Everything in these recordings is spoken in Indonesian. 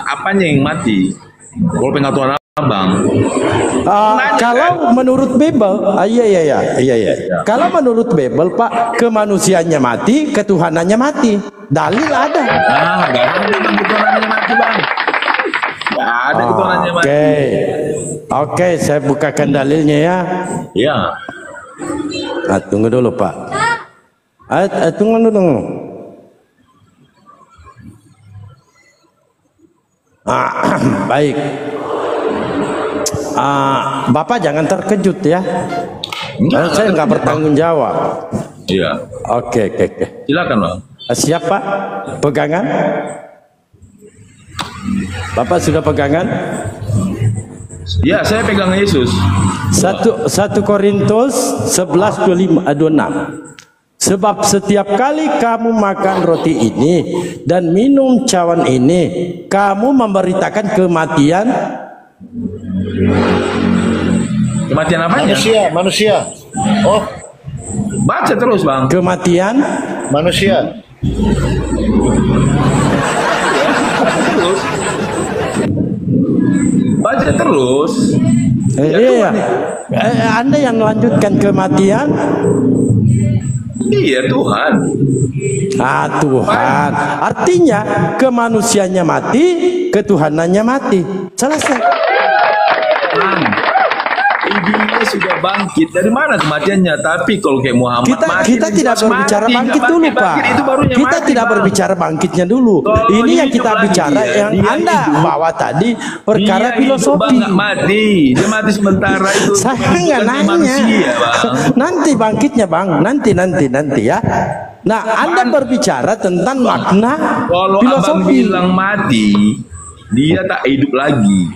Apanya yang mati? Kalau pengetahuan abang. Kalau menurut Bible, iya. Kalau menurut Bible, Pak, kemanusiaannya mati, ketuhanannya mati. Dalil ada. Gak ada ketuhanannya mati, bang. Gak ada ketuhanannya mati. Oke, saya bukakan dalilnya ya. Iya. Tunggu dulu, Pak. Tunggu dulu. Baik. Bapak jangan terkejut ya. Saya nggak bertanggung jawab. Iya. Oke. Silakan, bang. Siap, Pak? Pegangan? Bapak sudah pegangan? Ya, saya pegang Yesus. 1 Korintus 11:26. Sebab setiap kali kamu makan roti ini dan minum cawan ini, kamu memberitakan kematian. Kematian apa? Manusia. Oh, baca terus, bang. Kematian manusia. Baca terus. Iya. Anda yang melanjutkan kematian. Iya, Tuhan. Tuhan. Artinya kemanusiaannya mati, ketuhanannya mati. Selesai. Dia sudah bangkit. Dari mana kematiannya? Tapi kalau kayak Muhammad kita tidak berbicara bangkit dulu, Pak. Kita tidak berbicara bangkitnya dulu. Ini yang kita bicara, yang Anda bawa tadi perkara filosofi. Dia mati sementara itu. Saya nggak nanya. Nanti bangkitnya, bang. Nanti ya. Nah, Anda berbicara tentang makna filosofi. Kalau abang bilang mati, dia tak hidup lagi.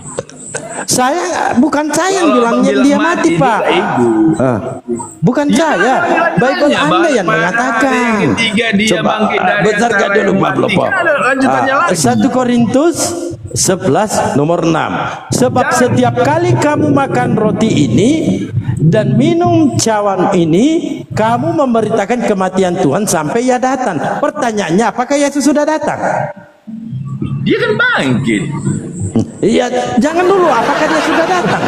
Bukan saya yang bilangnya dia mati, Pak. Bukan saya. Bible Anda yang mengatakan. Coba bentarkan dulu, Bapak. 1 Korintus 11 nomor 6. Sebab setiap kali kamu makan roti ini dan minum cawan ini, kamu memberitakan kematian Tuhan sampai Ia datang. Pertanyaannya, apakah Yesus sudah datang? Dia kan bangkit. Iya, jangan dulu. Apakah dia sudah datang?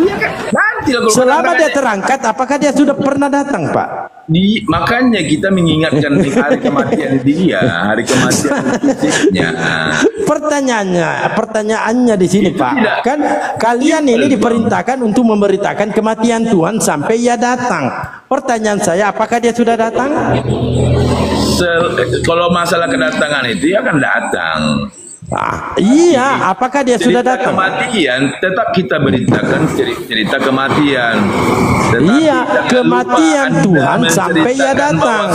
Iya kan. Nanti selama dia terangkat, apakah dia sudah pernah datang, Pak? Makanya kita mengingatkan hari kematian dia, hari kematian fisiknya. Pertanyaannya di sini, Pak. Kan kalian ini diperintahkan untuk memberitakan kematian Tuhan sampai Ia datang. Pertanyaan saya, apakah dia sudah datang? Kalau masalah kedatangan itu ya akan datang. Iya, apakah dia sudah datang? Kematian tetap kita beritakan cerita kematian. Iya, kematian Tuhan sampai Ia datang.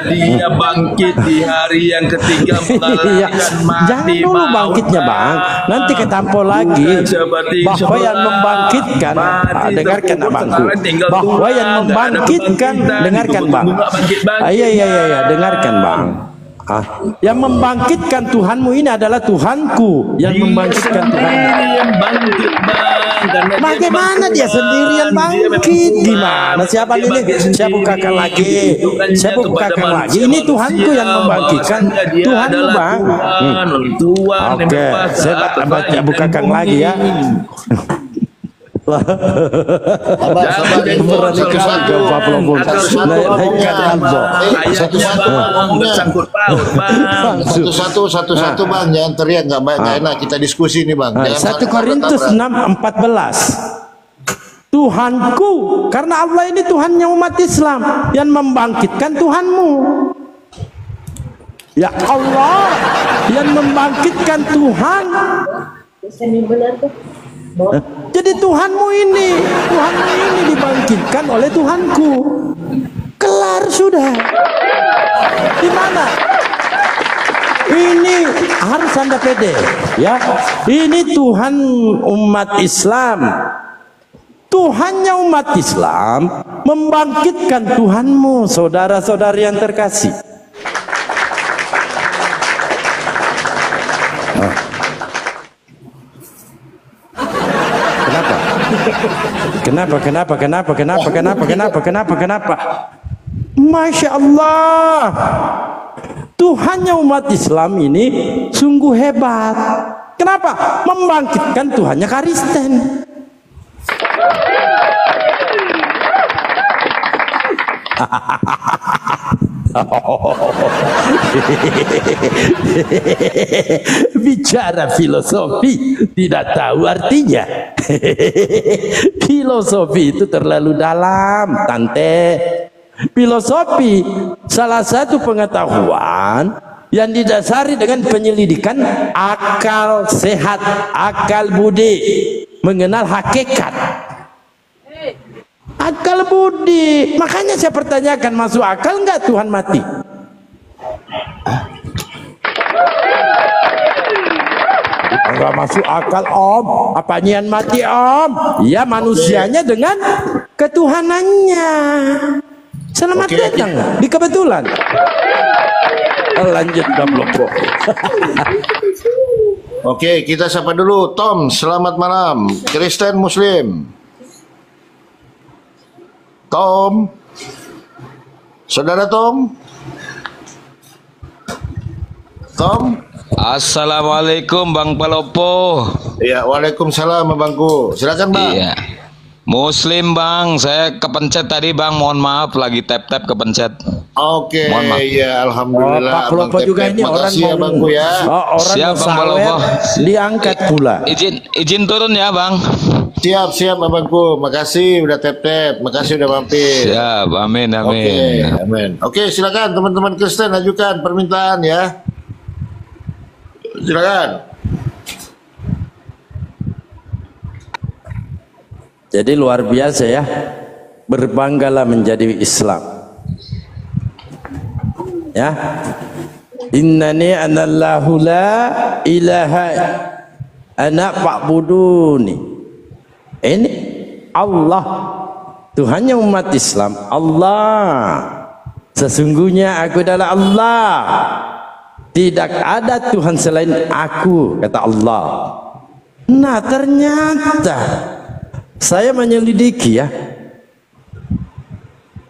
Dia bangkit di hari yang ketiga mengalahkan mati. Jangan dulu bangkitnya, Bang. Nanti ketampol lagi. Bahwa yang membangkitkan, dengarkan abangku. Bahwa yang membangkitkan, dengarkan, Bang. Iya, dengarkan, Bang. Yang membangkitkan Tuhanmu ini adalah Tuhanku yang membangkitkan Tuhanmu. Bagaimana dia sendirian bangkit? Gimana? Siapa ini? Saya bukakan lagi. Ini Tuhanku yang membangkitkan. Tuhanmu, Bang. Oke, saya bukakan lagi ya. Satu bang, jangan teriak, nggak enak kita diskusi nih bang. 1 Korintus 6:14. Tuhanku, karena Allah ini Tuhannya umat Islam yang membangkitkan Tuhanmu. Ya Allah yang membangkitkan Tuhan. Jadi Tuhanmu ini dibangkitkan oleh Tuhanku. Kelar sudah. Di mana? Ini harus Anda pede, ya. Ini Tuhan umat Islam. Tuhannya umat Islam membangkitkan Tuhanmu, saudara-saudari yang terkasih. Kenapa? Masya Allah, Tuhannya umat Islam ini sungguh hebat. Kenapa? Membangkitkan Tuhannya Kristen. Bicara filosofi tidak tahu artinya. Filosofi itu terlalu dalam, Tante. Filosofi salah satu pengetahuan yang didasari dengan penyelidikan akal sehat, akal budi, mengenal hakikat. Akal budi. Makanya saya pertanyakan, masuk akal nggak Tuhan mati? Enggak masuk akal, Om. Apanya yang mati, Om? Ya, manusianya dengan ketuhanannya. Selamat datang di kebetulan. Lanjut Kelompok. Oke, kita sapa dulu Tom. Selamat malam, Kristen Muslim. Tom, saudara Tom. Tom. Assalamualaikum Bang Palopo. Ya, waalaikumsalam Bangku. Silakan Bang. Iya. Muslim Bang, saya kepencet tadi Bang, mohon maaf lagi tap-tap kepencet. Oke, Mohon maaf. ya alhamdulillah. Pak Palopo juga ini orang ya mau Bangku ya. orang Siap, mau Bang sawer, Palopo. diangkat pula. Izin turun ya Bang. Siap Abangku. Makasih udah tap-tap. Makasih udah mampir. Siap, amin Oke, amin. amin. Oke, silakan teman-teman Kristen ajukan permintaan ya. Silakan. Jadi luar biasa ya. Berbanggalah menjadi Islam. Ya. Innani anallahu la ilaha ana fa'buduni. Ini Allah, Tuhannya umat Islam. Allah, sesungguhnya aku adalah Allah. Tidak ada Tuhan selain aku, kata Allah. Nah, ternyata saya menyelidiki ya,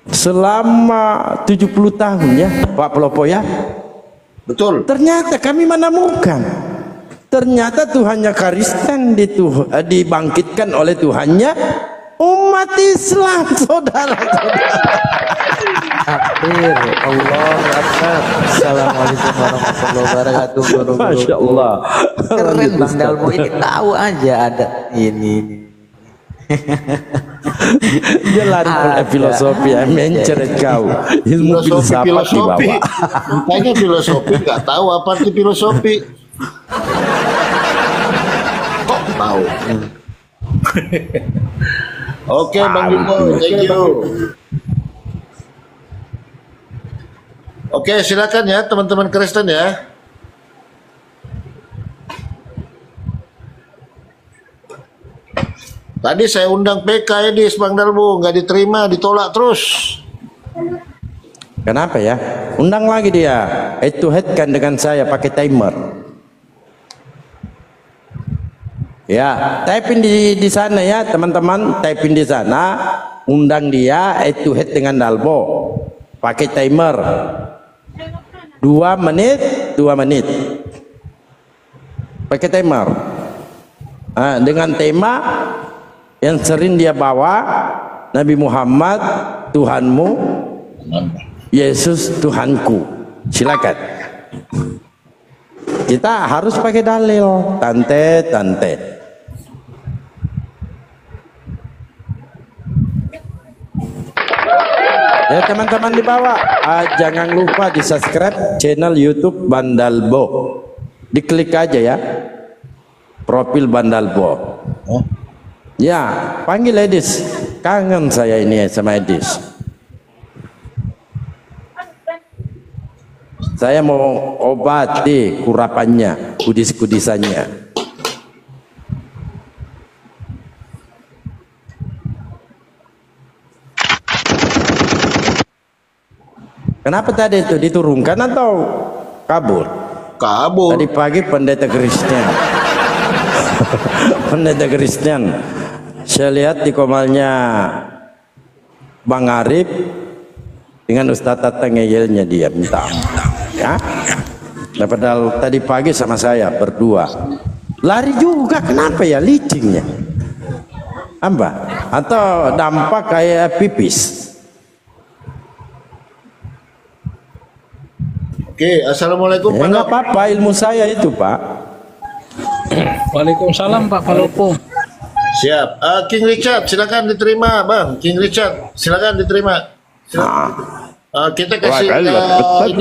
selama 70 tahun ya Pak Palopo ya. Betul. Ternyata kami menemukan, ternyata Tuhannya Kristen dibangkitkan oleh Tuhannya umat Islam, saudara-saudara. Takbir, Allah Akbar. Assalamualaikum warahmatullahi wabarakatuh. Masya Allah. Keren Bang Dalmo ini, tahu aja ada ini. Dia lari oleh filosofi, menceret kau. Ilmu filsafat dibawa. Makanya filosofi nggak tahu apa arti filosofi. Kok tahu? Oke, Bang Bimo, thank you. Oke, silakan ya teman-teman Kristen ya. Tadi saya undang PK di Bang Dalmo, nggak diterima, ditolak terus. Kenapa ya? Undang lagi dia. Head to head kan dengan saya pakai timer. Ya, typing di sana ya teman-teman, typing di sana, undang dia head to head dengan Dalmo. Pakai timer. 2 menit, 2 menit. Pakai timer. Nah, dengan tema yang sering dia bawa, Nabi Muhammad Tuhanmu, Yesus Tuhanku. Silakan. Kita harus pakai dalil, tante. Ya teman-teman di bawah, jangan lupa di subscribe channel YouTube Bandalbo. Diklik aja ya, profil Bandalbo. Ya, panggil Edis. Kangen saya ini sama Edis. Saya mau obati kurapannya, kudis-kudisannya. Kenapa tadi itu diturunkan atau kabur? Kabur. Tadi pagi pendeta Kristen. Pendeta Kristen. Saya lihat di komalnya Bang Arif dengan Ustaz Tatang ngeyelnya dia minta. ya. Padahal tadi pagi sama saya berdua. Lari juga, kenapa ya licingnya? Apa? Atau dampak kayak pipis? Oke, assalamualaikum Ya, nggak apa-apa, ilmu saya itu, Pak. Waalaikumsalam Pak Palopo. Siap. King Richard, silakan diterima, Bang. King Richard, silakan diterima. Kita kasih ini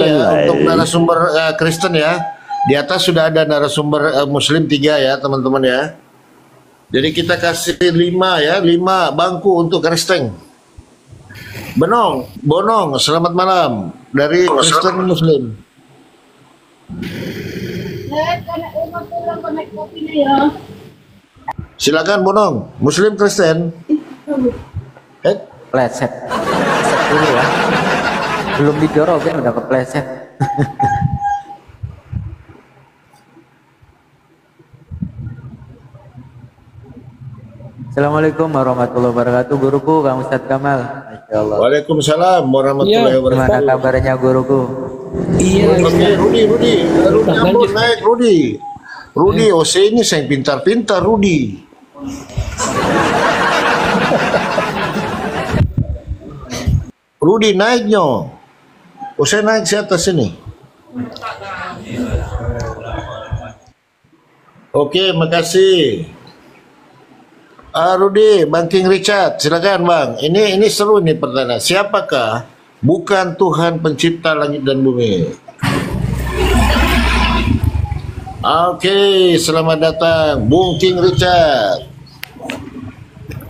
ya, untuk narasumber Kristen ya. Di atas sudah ada narasumber Muslim 3 ya, teman-teman ya. Jadi kita kasih 5 ya, 5 bangku untuk Kristen. Bonong, selamat malam dari Kristen Muslim. Silakan Bonong, Muslim Kristen. Pleset dulu ya. Belum dijorokin udah kepleset. Assalamualaikum warahmatullahi wabarakatuh, guruku Kang Ustadz Kamal. Masyaallah. Waalaikumsalam warahmatullahi wabarakatuh. Gimana kabarnya guruku? Rudi, ampun, naik Rudi, OC ini saya pintar-pintar Rudi. Rudi naiknya. OC naik di atas ini. Oke, makasih. Rudi, Bang King Richard, silakan Bang. Ini seru nih pertanyaan. Siapakah bukan Tuhan pencipta langit dan bumi? Oke, selamat datang Bung King Richard.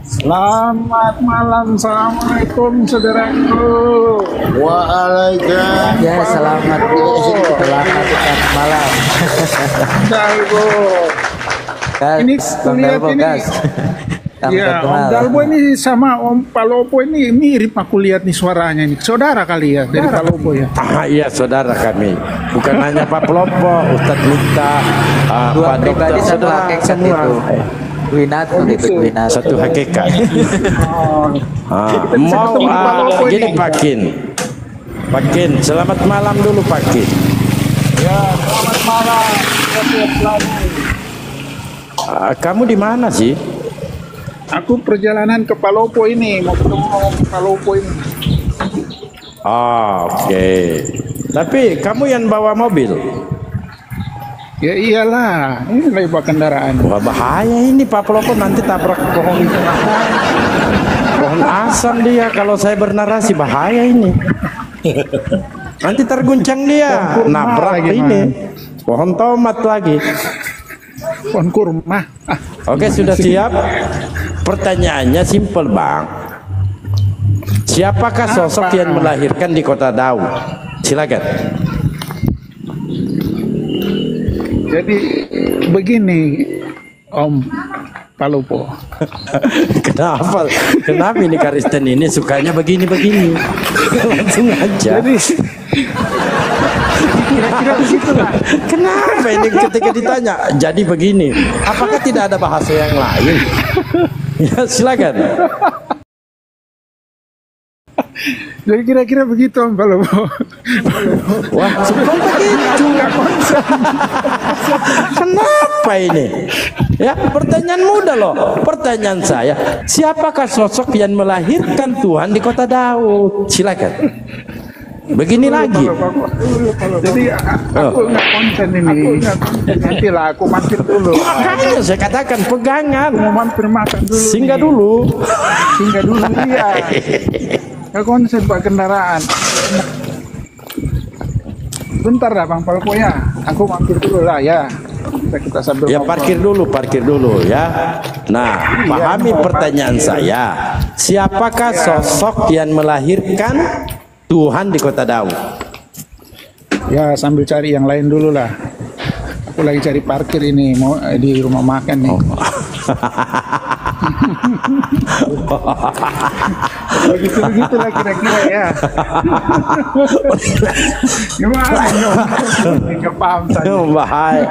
Selamat malam, assalamualaikum saudaraku. Waalaikumsalam. Ya, selamat malam. Ini kulihat ini. Ya, Om Dalbo ini sama Om Palopo ini mirip aku lihat nih suaranya nih. Saudara kali ya dari Palopo ya. Iya, saudara kami. Bukan hanya Pak Palopo, Ustadz Lita, Dua Pak Dokter, pribadi satu saudara hakikat semua. itu. Winatu itu Winatu. Satu hakikat. Mau gini Pak Kin, selamat malam dulu Pak Kin. Ya, selamat malam. Kamu di mana sih? Aku perjalanan ke Palopo ini, mau ketemu Om Palopo ini. Oke. Tapi kamu yang bawa mobil? Ya iyalah, ini lagi bawa kendaraan. Wah, bahaya ini Pak Palopo, nanti tabrak pohon asam dia. Kalau saya bernarasi bahaya ini. Nanti terguncang dia, nabrak ini. Pohon tomat lagi. Pohon kurma. Oke, sudah siap? Pertanyaannya simpel Bang. Siapakah sosok yang melahirkan di kota Daud? Silakan. Jadi begini Om Palopo. Kenapa ini Kristen ini sukanya begini-begini? Langsung aja. Jadi kira-kira begitulah. Kenapa ini ketika ditanya jadi begini? Apakah tidak ada bahasa yang lain? Ya, silakan. Jadi kira-kira begitu Om Palopo. Wah, kok begitu? Kenapa ini? Ya, pertanyaan mudah loh. Pertanyaan saya, siapakah sosok yang melahirkan Tuhan di kota Daud? Silakan. Begini lagi. Jadi aku nggak konsen ini. Nantilah aku mampir dulu. Makanya saya katakan pegangan. Mau mampir makan dulu. Singgah nih. dulu. Singgah dulu ya. Nggak konsen pak kendaraan. Bentar lah Bang Palopo ya. Aku mampir dulu lah ya. Kita sambil Ya ngobrol. parkir dulu ya. Nah, pahami pertanyaan saya. Siapakah sosok yang melahirkan Tuhan di kota Daud? Ya sambil cari yang lain dulu lah. Aku lagi cari parkir ini mau di rumah makan nih. Begitu lah kira-kira ya. Gimana nyom? Nggak paham saja. Bahaya.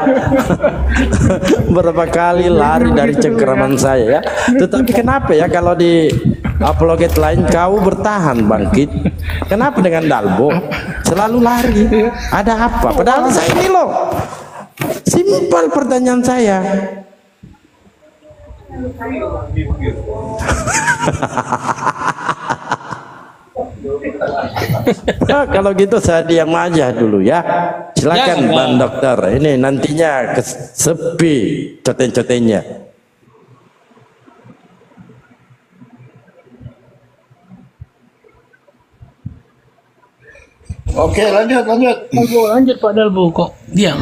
Berapa kali lari dari cengkeraman saya ya. Tetapi kenapa ya kalau di Apologet lain kau bertahan bangkit. Kenapa dengan Dalbo selalu lari? Ada apa? Padahal saya ini loh, simpel pertanyaan saya. Nah, kalau gitu saya diam aja dulu ya. Silakan Bang Dokter. Ini nantinya sepi coten-cotennya. Oke, lanjut. Lanjut Pak Dalbo, kok diam.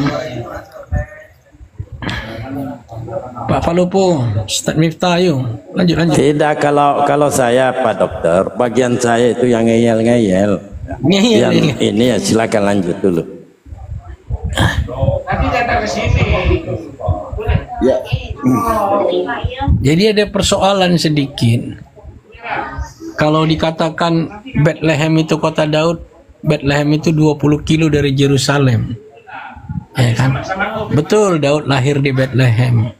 Pak Palopo, Ustaz Miftah, yuk lanjut. Tidak, kalau saya Pak Dokter, bagian saya itu yang ngeyel-ngeyel. Yang ini ya silakan lanjut dulu. Nanti datang ke sini. Ya. Jadi ada persoalan sedikit. Kalau dikatakan Bethlehem itu kota Daud, Bethlehem itu 20 kilo dari Yerusalem. Ya kan? Betul, Daud lahir di Bethlehem.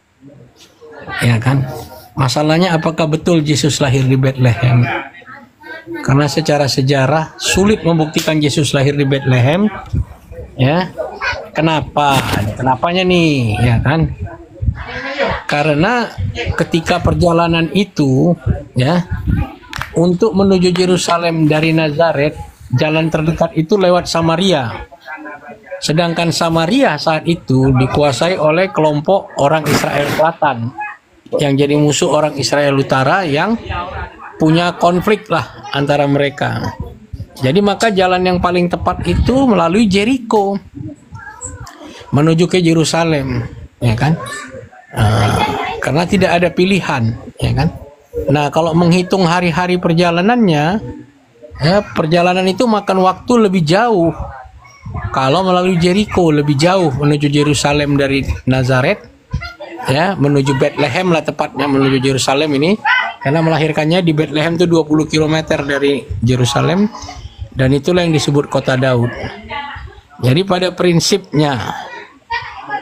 Ya kan? Masalahnya apakah betul Yesus lahir di Bethlehem? Karena secara sejarah sulit membuktikan Yesus lahir di Bethlehem. Ya. Kenapa? Kenapanya nih, ya kan? Karena ketika perjalanan itu, ya, untuk menuju Yerusalem dari Nazaret, jalan terdekat itu lewat Samaria. Sedangkan Samaria saat itu dikuasai oleh kelompok orang Israel Selatan yang jadi musuh orang Israel Utara, yang punya konflik lah antara mereka. Jadi maka jalan yang paling tepat itu melalui Jericho menuju ke Yerusalem, ya kan? Karena tidak ada pilihan, ya kan? Nah, kalau menghitung hari-hari perjalanannya, ya, perjalanan itu makan waktu lebih jauh. Kalau melalui Jericho lebih jauh menuju Yerusalem dari Nazaret, ya, menuju Bethlehem lah tepatnya, menuju Yerusalem ini, karena melahirkannya di Bethlehem itu 20 km dari Yerusalem, dan itulah yang disebut kota Daud. Jadi pada prinsipnya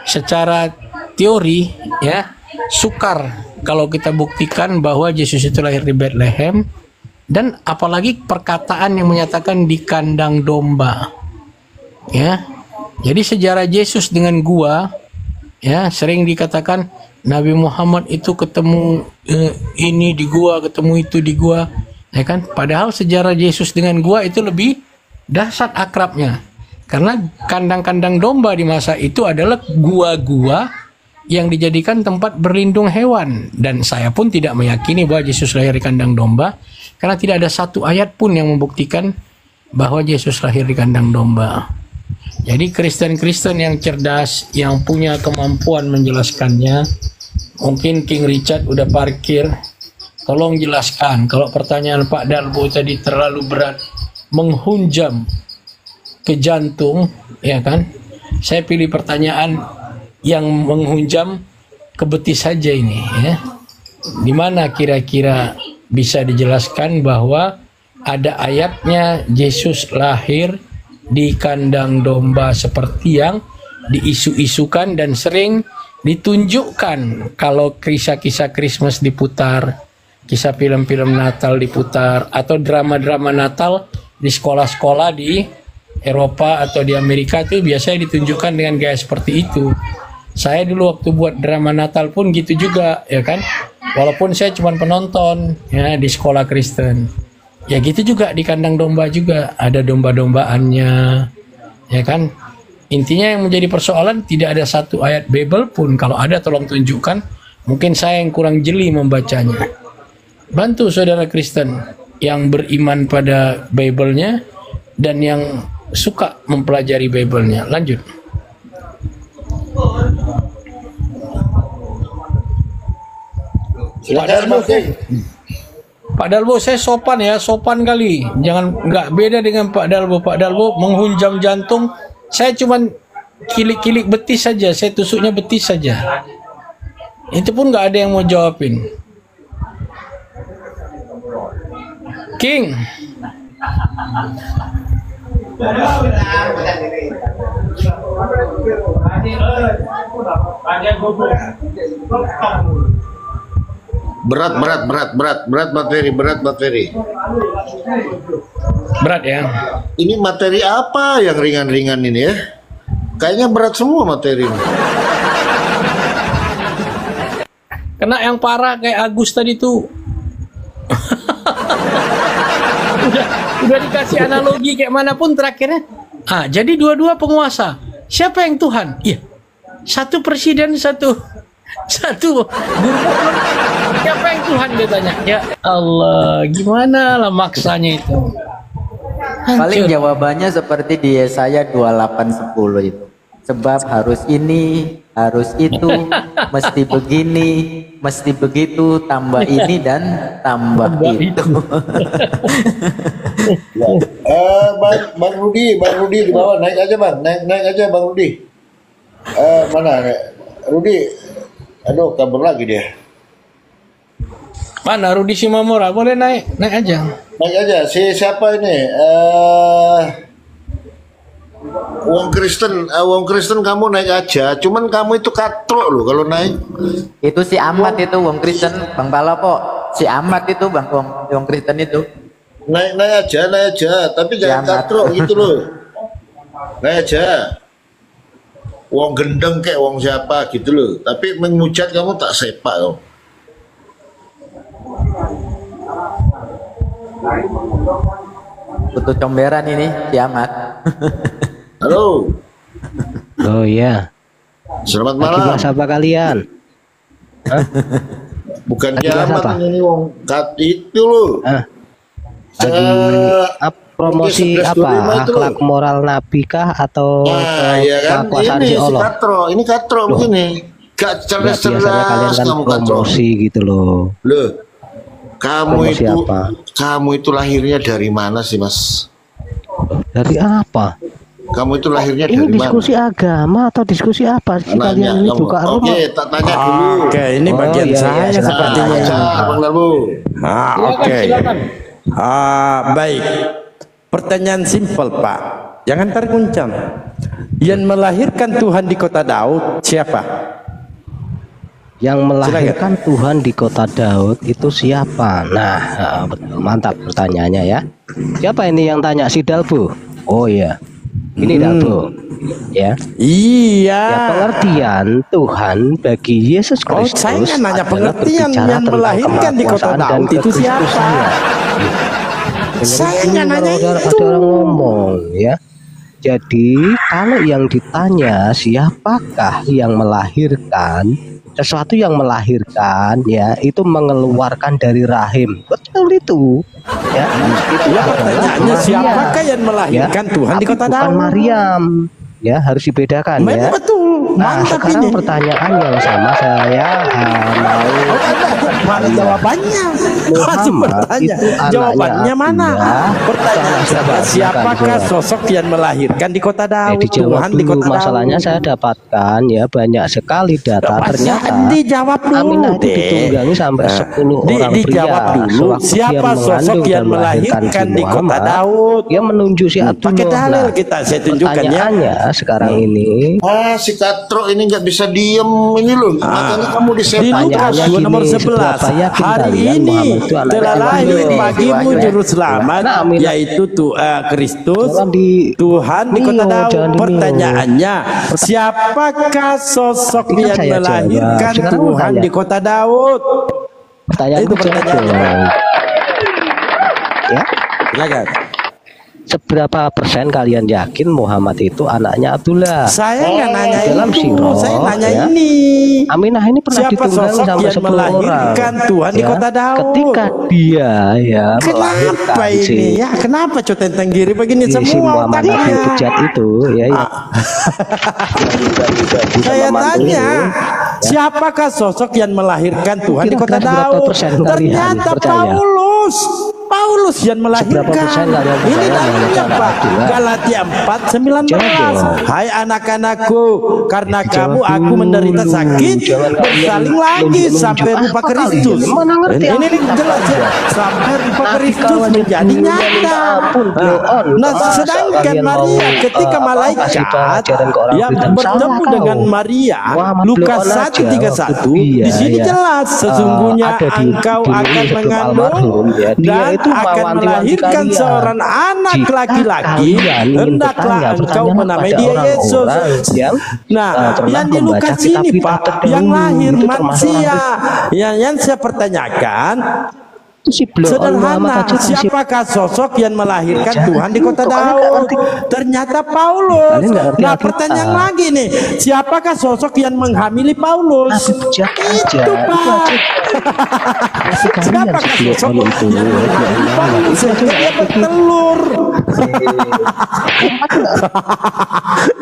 secara teori, ya, sukar kalau kita buktikan bahwa Yesus itu lahir di Bethlehem, dan apalagi perkataan yang menyatakan di kandang domba. Ya, jadi sejarah Yesus dengan gua, ya, sering dikatakan Nabi Muhammad itu ketemu ini di gua, ketemu itu di gua, ya kan? Padahal sejarah Yesus dengan gua itu lebih dahsyat akrabnya, karena kandang-kandang domba di masa itu adalah gua-gua yang dijadikan tempat berlindung hewan. Dan saya pun tidak meyakini bahwa Yesus lahir di kandang domba, karena tidak ada satu ayat pun yang membuktikan bahwa Yesus lahir di kandang domba. Jadi Kristen-Kristen yang cerdas, yang punya kemampuan menjelaskannya, mungkin King Richard udah parkir, tolong jelaskan. Kalau pertanyaan Pak Dalbo tadi terlalu berat, menghunjam ke jantung, ya kan? Saya pilih pertanyaan yang menghunjam ke betis saja ini, ya. Di mana kira-kira bisa dijelaskan bahwa ada ayatnya Yesus lahir di kandang domba seperti yang diisu-isukan dan sering ditunjukkan kalau kisah-kisah Christmas diputar, kisah film-film Natal diputar, atau drama-drama Natal di sekolah-sekolah di Eropa atau di Amerika itu biasanya ditunjukkan dengan gaya seperti itu. Saya dulu waktu buat drama Natal pun gitu juga, ya kan? Walaupun saya cuma penonton, ya, di sekolah Kristen. Ya gitu juga di kandang domba juga ada domba-dombaannya, ya kan? Intinya yang menjadi persoalan tidak ada satu ayat Bible pun. Kalau ada tolong tunjukkan. Mungkin saya yang kurang jeli membacanya. Bantu saudara Kristen yang beriman pada Bible-nya dan yang suka mempelajari Bible-nya. Lanjut. Pak Dalbo, saya sopan ya, sopan kali. Jangan, nggak beda dengan Pak Dalbo. Pak Dalbo menghunjam jantung. Saya cuman kilik-kilik betis saja, saya tusuknya betis saja. Itu pun nggak ada yang mau jawabin. King. Berat materi. Berat ya. Ini materi apa yang ringan-ringan ini ya? Kayaknya berat semua materi ini. Kena yang parah kayak Agus tadi tuh. udah dikasih analogi kayak manapun terakhirnya. Jadi dua-dua penguasa. Siapa yang Tuhan? Iya. Satu presiden, satu gubernur. Siapa yang Tuhan dia tanya? Ya Allah, gimana lah maksanya itu? Paling jawabannya seperti di Yesaya 28:10 itu. Sebab harus ini, harus itu, mesti begini, mesti begitu, tambah ini dan tambah itu. Bang Rudi di bawah, naik aja Bang, naik aja Bang Rudi. Mana Rudi? Aduh, kabur lagi dia. Mana Rudi Simamora? Boleh naik aja. Naik aja. Siapa ini? Wong Kristen kamu naik aja. Cuman kamu itu katrok loh kalau naik. Itu si Ahmad itu Wong Kristen, Bang Palopo. Si Ahmad itu Bang Wong Kristen itu. Naik aja. Tapi jangan katrok gitu loh. Naik aja. Wong gendeng kayak wong siapa gitu loh. Tapi menghujat kamu tak sepak loh. Butuh comberan ini si Ahmad. Halo. Oh iya. Selamat Lagi malam. bahas apa kalian? Bukan Lagi bahas kiamat apa? ini wong itu loh. Promosi apa? Akhlak moral nabi kah atau ya kan? kekuasaan si Ini si Allah? ini katro begini. Gak Ya, biasanya kalian cerdas kan kamu katro. promosi gitu loh. Loh, Promosi apa? kamu itu lahirnya dari mana sih Mas? Dari apa? Kamu itu lahirnya Ini dari mana? diskusi agama atau diskusi apa sih Nanya kalian ini kamu. buka rumah? Oke, tak tanya dulu. Oke, ini bagian iya, saya silakan. sepertinya. Bang Darbu. Silakan. Baik. Pertanyaan simpel, Pak. Jangan terguncang. Yang melahirkan Tuhan di kota Daud siapa? Yang melahirkan Tuhan di kota Daud itu siapa? Nah, betul, mantap pertanyaannya ya. Siapa ini yang tanya? Si Dalbo? Oh iya, ini Dalbo. Ya. Iya. Ya, pengertian Tuhan bagi Yesus Kristus. saya nggak nanya adalah pengertian berbicara yang tentang melahirkan di kota kemakuasaan dan Daud itu siapa? kekristusannya. Saya nggak nanya ada itu. orang ngomong ya. Jadi kalau yang ditanya siapakah yang melahirkan, sesuatu yang melahirkan ya itu mengeluarkan dari rahim, betul itu ya. Itu Ya, pertanyaannya siapakah yang melahirkan Tuhan di kota bukan Daud? Maryam ya, harus dibedakan ya. Betul. Nah, Mantap sekarang ini. pertanyaan yang sama saya Mana jawabannya? Masih Muhammad bertanya. itu anaknya Jawabannya mana? Abdullah. Pertanyaan saya, siapakah sosok yang melahirkan di kota Daud? dijawab Tuhan di dulu kota masalahnya. Daud. Saya dapatkan ya banyak sekali data. Ternyata dijawab dulu Aminah itu deh. ditunggangi sampai 10 orang dijawab pria. dulu. Sewaktu dia Siapa sosok mengandung yang dan melahirkan melahirkan si di kota Muhammad, Daud? dia menunjuk si Abdullah. Pakai dalil kita, saya tunjukkan ya. Pertanyaannya sekarang ini, Si Katro ini nggak bisa diem ini loh. Makanya kamu Di disepak. Lukas Pertanyaannya nomor gini, 11, seberapa yakin hari kalian ini Muhammad itu anak telah Tuhan? lahir bagimu Jiwanya. juru selamat, Nah, Aminah. yaitu Kristus Jangan di- Tuhan di kota Mio, Daud. jangan di Mio. Pertanyaannya, siapakah sosok Ini kan yang saya melahirkan jawab. Sekarang Tuhan tanya. di kota Daud? pertanyaan Itu pertanyaannya. ya, Silakan. seberapa persen kalian yakin Muhammad itu anaknya Abdullah? Saya nggak nanya Dalam itu, sirah, saya nanya ya. ini. Aminah ini pernah Siapa ditunggangi sosok sampai yang 10 melahirkan orang. Tuhan di kota Daud? Ketika dia ya Kenapa melahirkan ini? Ya, kenapa tentang giri begini si semua Muhammad otaknya? Nabi bejat itu ya, ya. Saya tanya, siapakah sosok yang melahirkan Tuhan di kota Kira-kira berapa Daud? persen kalian Ternyata percaya? Paulus Paulus yang melahirkan. Ini dalilnya Pak. Galatia 4:19. Hai anak-anakku, karena kamu aku menderita sakit, bersaling lagi sampai rupa Kristus. Ini jelas ya, sampai rupa Kristus menjadi nyata. Nah, sedangkan Maria ketika malaikat yang bertemu dengan Maria, Lukas 1:31, di sini jelas sesungguhnya engkau akan mengandung dan akan melahirkan seorang anak laki-laki, hendaklah engkau menamai dia Yesus. Nah, yang di Lukas ini Pak, yang lahir manusia, yang saya pertanyakan sederhana, siapakah sosok yang melahirkan Tuhan di kota Daud? Ternyata Paulus. Nah, pertanyaan lagi nih, siapakah sosok yang menghamili Paulus? Itu Pak. Siapakah sosok yang menghamili Paulus? Dia bertelur.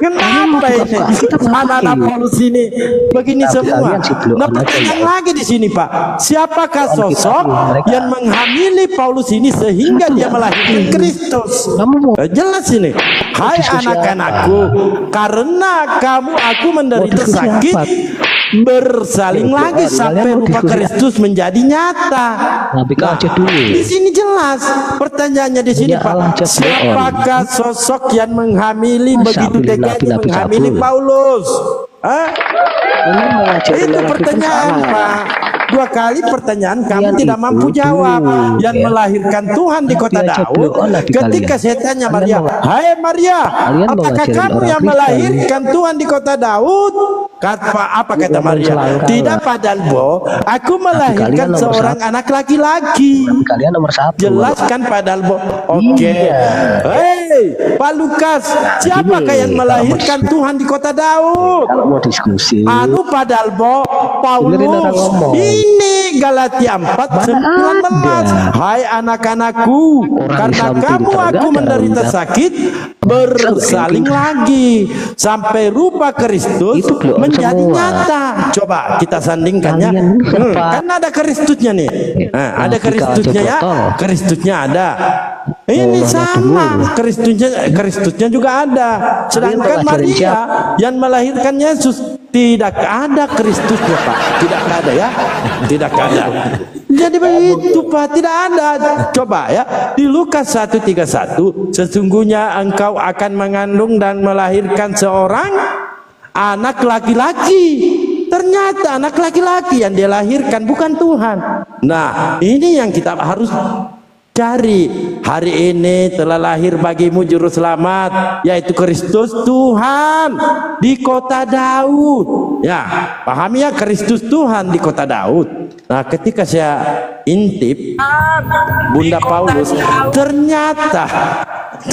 Kenapa ini? Anak-anak Paulus ini begini semua. Nah, pertanyaan lagi di sini Pak, siapakah sosok yang menghamili Paulus ini sehingga dia melahirkan Kristus? Jelas ini. Hai anak-anakku, karena kamu aku menderita sakit, bersaling lagi sampai rupa Kristus menjadi nyata. Nah, di sini jelas. Pertanyaannya di sini Pak, siapakah sosok yang menghamili begitu teganya menghamili Paulus? Itu pertanyaan Pak. 2 kali pertanyaan kamu tidak mampu jawab. Yang melahirkan Tuhan di kota Daud, ketika saya tanya Maria, hai Maria, apakah kamu yang melahirkan Tuhan di kota Daud? Apa kata Maria? Tidak Pak Dalbo, aku melahirkan seorang anak laki-laki. Kalian nomor 1. Jelaskan Pak Dalbo. Oke. Hei Pak Lukas, siapakah yang melahirkan Tuhan di kota Daud? Kalau mau diskusi Pak Dalbo, Paulus. Ini Galatia 4:19. Hai anak-anakku, karena kamu aku menderita sakit, bersaling lagi sampai rupa Kristus menjadi nyata. Coba kita sandingkannya. Kan ada Kristusnya nih. Nah, ada Kristusnya ya. Kristusnya ada. Ini sama. Kristusnya juga ada. Sedangkan Maria yang melahirkan Yesus tidak ada Kristusnya Pak. Tidak ada ya. Tidak ada. Jadi begitu Pak, tidak ada. Coba ya, di Lukas 1:31, sesungguhnya engkau akan mengandung dan melahirkan seorang anak laki-laki. Ternyata anak laki-laki yang dia lahirkan bukan Tuhan. Nah, ini yang kita harus cari. Hari ini telah lahir bagimu juru selamat, yaitu Kristus Tuhan di kota Daud. Ya, pahami ya, Kristus Tuhan di kota Daud. Nah, ketika saya intip Bunda Paulus, ternyata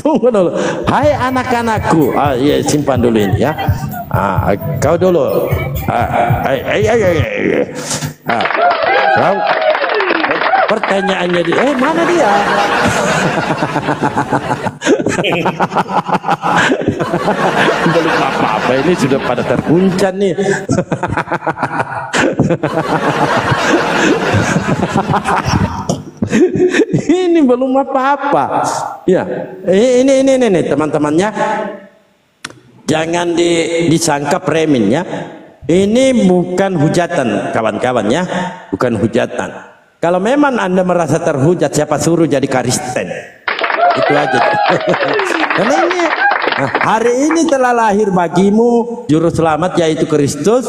tunggu dulu. Hai anak-anakku, ya simpan dulu ini ya. Kau dulu. Kau. Pertanyaannya mana dia? Belum apa-apa, ini sudah pada terkuncan nih. Ini belum apa-apa. Ya, ini teman-temannya. Jangan disangka premin ya. Ini bukan hujatan kawan-kawan ya, bukan hujatan. Kalau memang Anda merasa terhujat, siapa suruh jadi Kristen? Itu aja. Karena ini hari ini telah lahir bagimu juru selamat, yaitu Kristus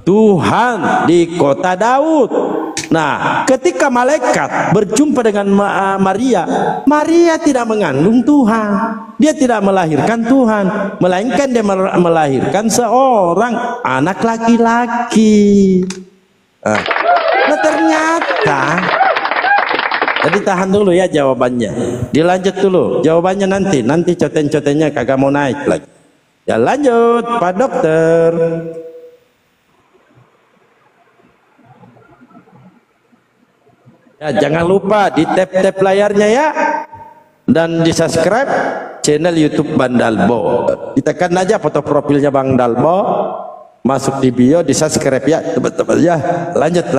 Tuhan di kota Daud. Nah, ketika malaikat berjumpa dengan Maria, Maria tidak mengandung Tuhan. Dia tidak melahirkan Tuhan, melainkan dia melahirkan seorang anak laki-laki. Nah, ternyata, jadi tahan dulu ya jawabannya. Dilanjut dulu jawabannya nanti coten-cotennya kagak mau naik lagi. Ya lanjut Pak Dokter. Ya, jangan lupa di tap layarnya ya, dan di subscribe channel YouTube Bang Dalbo. Ditekan aja foto profilnya Bang Dalbo, masuk di bio, di subscribe ya teman-teman ya. Lanjut.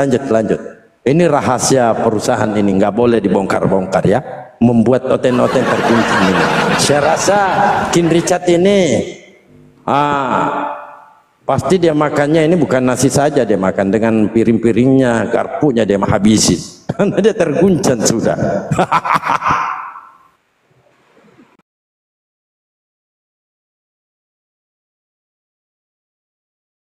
Ini rahasia perusahaan ini, nggak boleh dibongkar-bongkar ya. Membuat oten-oten terguncang ini. Saya rasa King Richard ini pasti dia makannya ini bukan nasi saja, dia makan dengan piring-piringnya, garpunya dia habisi. Karena dia terguncang sudah.